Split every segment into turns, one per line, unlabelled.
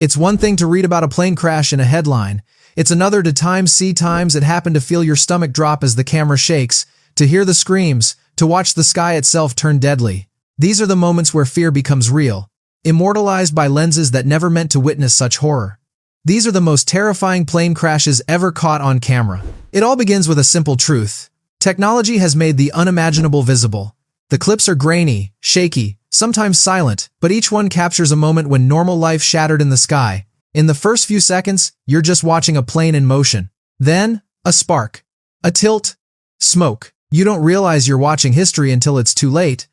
It's one thing to read about a plane crash in a headline. It's another to see times it happened to feel your stomach drop as the camera shakes, to hear the screams, to watch the sky itself turn deadly. These are the moments where fear becomes real, immortalized by lenses that never meant to witness such horror. These are the most terrifying plane crashes ever caught on camera. It all begins with a simple truth. Technology has made the unimaginable visible. The clips are grainy, shaky, sometimes silent, but each one captures a moment when normal life shattered in the sky. In the first few seconds, you're just watching a plane in motion. Then, a spark. A tilt. Smoke. You don't realize you're watching history until it's too late.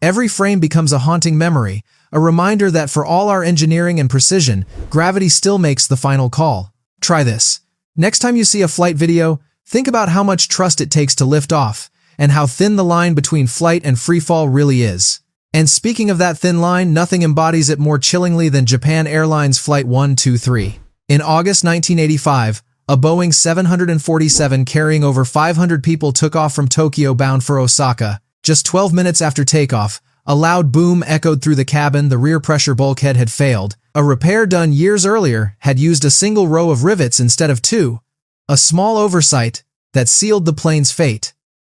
Every frame becomes a haunting memory, a reminder that for all our engineering and precision, gravity still makes the final call. Try this. Next time you see a flight video, think about how much trust it takes to lift off, and how thin the line between flight and freefall really is. And speaking of that thin line, nothing embodies it more chillingly than Japan Airlines Flight 123. In August 1985, a Boeing 747 carrying over 500 people took off from Tokyo bound for Osaka. Just 12 minutes after takeoff, a loud boom echoed through the cabin. The rear pressure bulkhead had failed. A repair done years earlier had used a single row of rivets instead of two. A small oversight that sealed the plane's fate.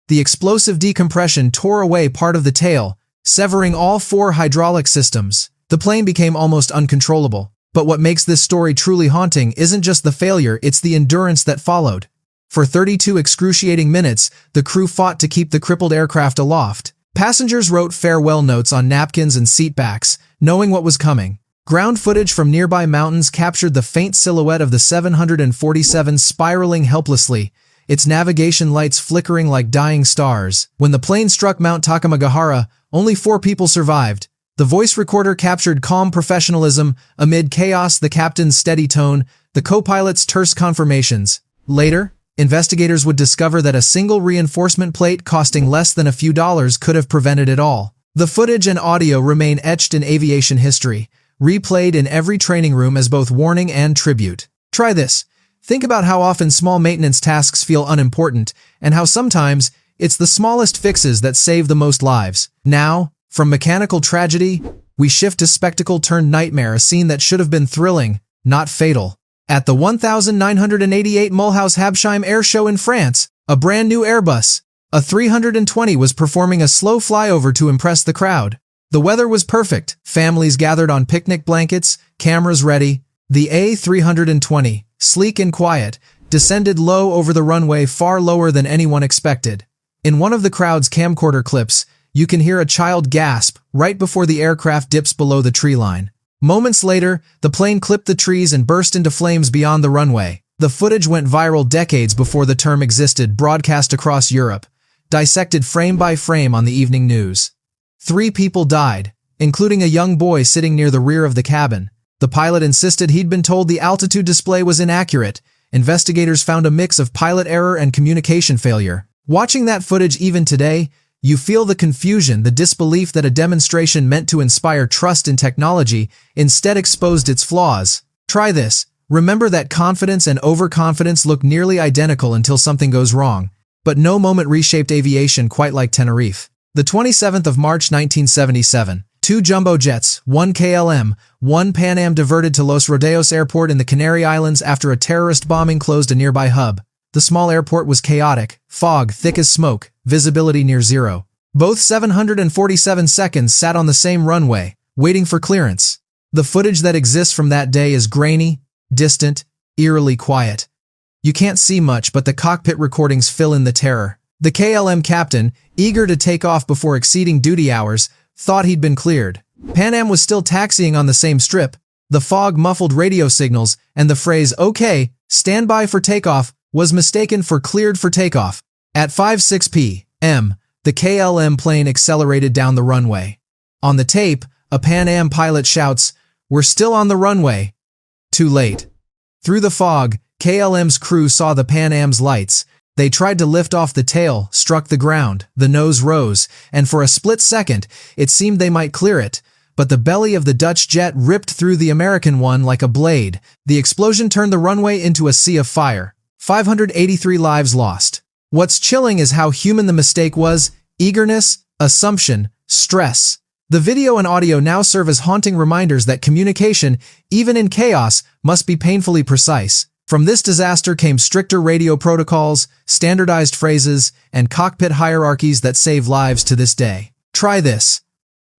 The explosive decompression tore away part of the tail, severing all four hydraulic systems. The plane became almost uncontrollable. But what makes this story truly haunting isn't just the failure, it's the endurance that followed. For 32 excruciating minutes, the crew fought to keep the crippled aircraft aloft. Passengers wrote farewell notes on napkins and seatbacks, knowing what was coming. Ground footage from nearby mountains captured the faint silhouette of the 747 spiraling helplessly, its navigation lights flickering like dying stars. When the plane struck Mount Takamagahara, only 4 people survived. The voice recorder captured calm professionalism amid chaos, the captain's steady tone, the co-pilot's terse confirmations. Later, investigators would discover that a single reinforcement plate costing less than a few dollars could have prevented it all. The footage and audio remain etched in aviation history, replayed in every training room as both warning and tribute. Try this. Think about how often small maintenance tasks feel unimportant, and how sometimes it's the smallest fixes that save the most lives. Now, from mechanical tragedy, we shift to spectacle-turned-nightmare, a scene that should have been thrilling, not fatal. At the 1988 Mulhouse Habsheim Airshow in France, a brand new Airbus, A320, was performing a slow flyover to impress the crowd. The weather was perfect, families gathered on picnic blankets, cameras ready. The A320, sleek and quiet, descended low over the runway, far lower than anyone expected. In one of the crowd's camcorder clips, you can hear a child gasp right before the aircraft dips below the tree line. Moments later, the plane clipped the trees and burst into flames beyond the runway. The footage went viral decades before the term existed, broadcast across Europe, dissected frame by frame on the evening news. 3 people died, including a young boy sitting near the rear of the cabin. The pilot insisted he'd been told the altitude display was inaccurate. Investigators found a mix of pilot error and communication failure. Watching that footage even today, you feel the confusion, the disbelief that a demonstration meant to inspire trust in technology instead exposed its flaws. Try this. Remember that confidence and overconfidence look nearly identical until something goes wrong. But no moment reshaped aviation quite like Tenerife. The 27th of March 1977, 2 jumbo jets, 1 KLM, 1 Pan Am diverted to Los Rodeos Airport in the Canary Islands after a terrorist bombing closed a nearby hub. The small airport was chaotic, fog thick as smoke, visibility near zero. Both 747 seconds sat on the same runway, waiting for clearance. The footage that exists from that day is grainy, distant, eerily quiet. You can't see much, but the cockpit recordings fill in the terror. The KLM captain, eager to take off before exceeding duty hours, thought he'd been cleared. Pan Am was still taxiing on the same strip. The fog muffled radio signals, and the phrase, "Okay, stand by for takeoff," was mistaken for "cleared for takeoff." At 5:06 p.m., the KLM plane accelerated down the runway. On the tape, a Pan Am pilot shouts, "We're still on the runway." Too late. Through the fog, KLM's crew saw the Pan Am's lights. They tried to lift off the tail, struck the ground, the nose rose, and for a split second, it seemed they might clear it. But the belly of the Dutch jet ripped through the American one like a blade. The explosion turned the runway into a sea of fire. 583 lives lost. What's chilling is how human the mistake was: eagerness, assumption, stress. The video and audio now serve as haunting reminders that communication, even in chaos, must be painfully precise. From this disaster came stricter radio protocols, standardized phrases, and cockpit hierarchies that save lives to this day. Try this.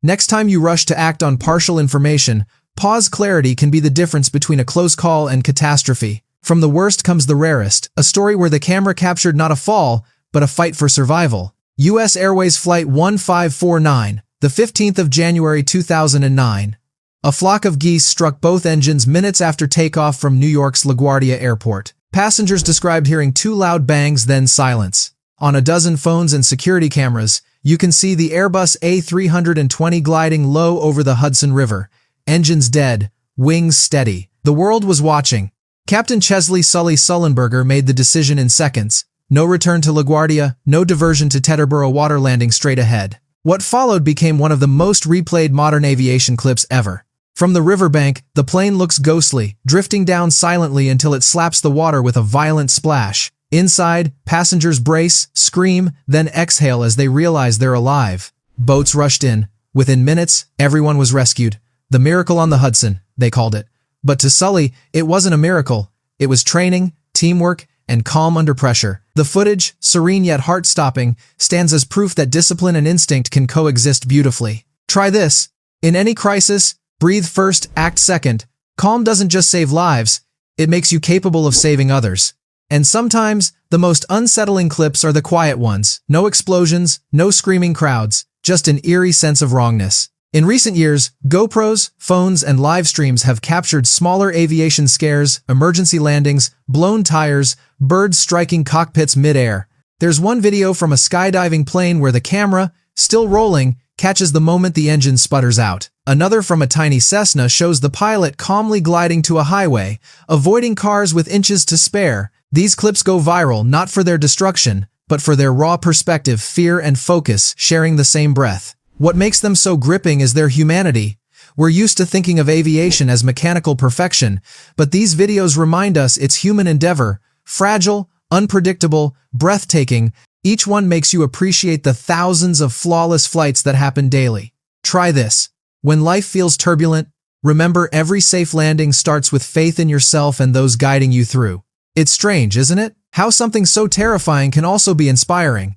Next time you rush to act on partial information, pause. Clarity can be the difference between a close call and catastrophe. From the worst comes the rarest, a story where the camera captured not a fall, but a fight for survival. U.S. Airways Flight 1549, the 15th of January 2009. A flock of geese struck both engines minutes after takeoff from New York's LaGuardia Airport. Passengers described hearing two loud bangs, then silence. On a dozen phones and security cameras, you can see the Airbus A320 gliding low over the Hudson River. Engines dead, wings steady. The world was watching. Captain Chesley Sully Sullenberger made the decision in seconds. No return to LaGuardia, no diversion to Teterboro water, landing straight ahead. What followed became one of the most replayed modern aviation clips ever. From the riverbank, the plane looks ghostly, drifting down silently until it slaps the water with a violent splash. Inside, passengers brace, scream, then exhale as they realize they're alive. Boats rushed in. Within minutes, everyone was rescued. The miracle on the Hudson, they called it. But to Sully, it wasn't a miracle. It was training, teamwork, and calm under pressure. The footage, serene yet heart-stopping, stands as proof that discipline and instinct can coexist beautifully. Try this. In any crisis, breathe first, act second. Calm doesn't just save lives, it makes you capable of saving others. And sometimes, the most unsettling clips are the quiet ones. No explosions, no screaming crowds, just an eerie sense of wrongness. In recent years, GoPros, phones, and live streams have captured smaller aviation scares, emergency landings, blown tires, birds striking cockpits mid-air. There's one video from a skydiving plane where the camera, still rolling, catches the moment the engine sputters out. Another from a tiny Cessna shows the pilot calmly gliding to a highway, avoiding cars with inches to spare. These clips go viral not for their destruction, but for their raw perspective, fear, and focus sharing the same breath. What makes them so gripping is their humanity. We're used to thinking of aviation as mechanical perfection, but these videos remind us it's human endeavor, fragile, unpredictable, breathtaking. Each one makes you appreciate the thousands of flawless flights that happen daily. Try this. When life feels turbulent, remember every safe landing starts with faith in yourself and those guiding you through. It's strange, isn't it? How something so terrifying can also be inspiring.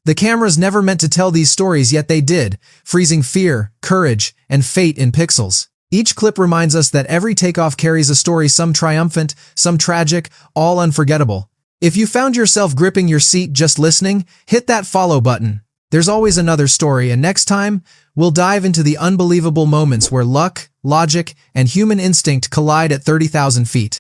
The cameras never meant to tell these stories, yet they did, freezing fear, courage, and fate in pixels. Each clip reminds us that every takeoff carries a story, some triumphant, some tragic, all unforgettable. If you found yourself gripping your seat just listening, hit that follow button. There's always another story, and next time, we'll dive into the unbelievable moments where luck, logic, and human instinct collide at 30,000 feet.